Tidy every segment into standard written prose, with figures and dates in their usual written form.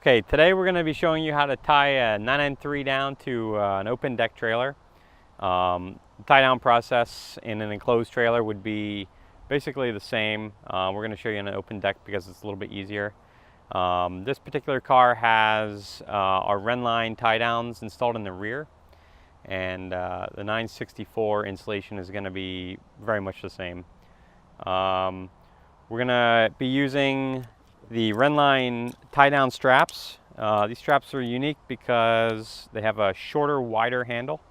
Okay, today we're going to be showing you how to tie a 993 down to an open deck trailer. The tie down process in an enclosed trailer would be basically the same. We're going to show you in an open deck because it's a little bit easier. This particular car has our Rennline tie downs installed in the rear, and the 964 installation is going to be very much the same. We're going to be using the Rennline tie down straps. These straps are unique because they have a shorter, wider handle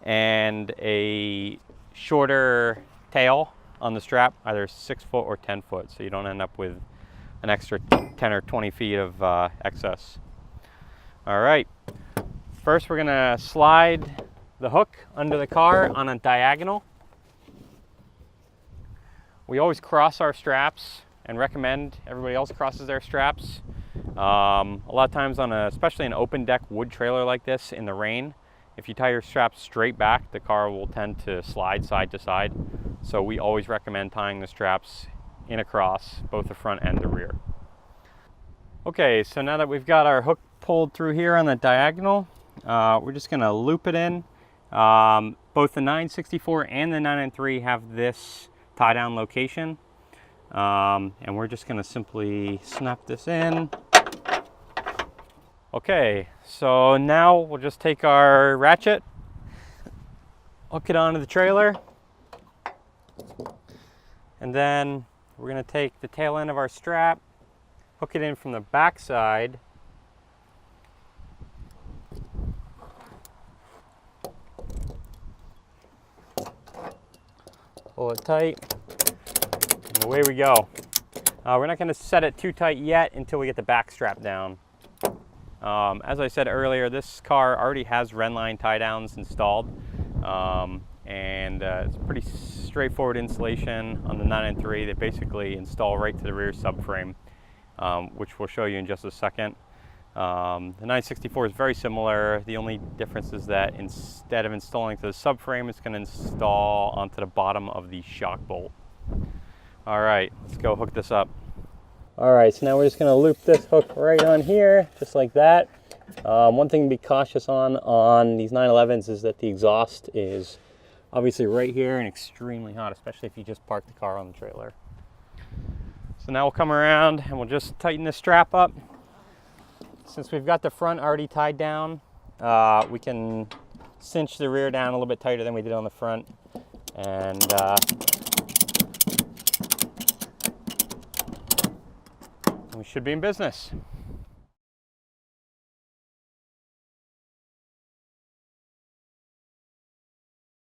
and a shorter tail on the strap, either 6 foot or 10 foot, so you don't end up with an extra 10 or 20 feet of excess. All right, first we're gonna slide the hook under the car on a diagonal. We always cross our straps and recommend everybody else crosses their straps. A lot of times especially an open deck wood trailer like this in the rain, if you tie your straps straight back, the car will tend to slide side to side. So we always recommend tying the straps in a cross, both the front and the rear. Okay, so now that we've got our hook pulled through here on the diagonal, we're just gonna loop it in. Both the 964 and the 993 have this tie down location. And we're just gonna simply snap this in. Okay, so now we'll just take our ratchet, hook it onto the trailer, and then we're gonna take the tail end of our strap, hook it in from the back side, pull it tight, and away we go. We're not going to set it too tight yet until we get the back strap down. As I said earlier, this car already has Rennline tie downs installed, and it's a pretty straightforward installation on the 993. They basically install right to the rear subframe, which we'll show you in just a second. The 964 is very similar. The only difference is that instead of installing to the subframe, it's going to install onto the bottom of the shock bolt. All right, let's go hook this up. All right, so now we're just gonna loop this hook right on here, just like that. One thing to be cautious on these 911s is that the exhaust is obviously right here and extremely hot, especially if you just park the car on the trailer. So now we'll come around and we'll just tighten this strap up. Since we've got the front already tied down, we can cinch the rear down a little bit tighter than we did on the front. And we should be in business.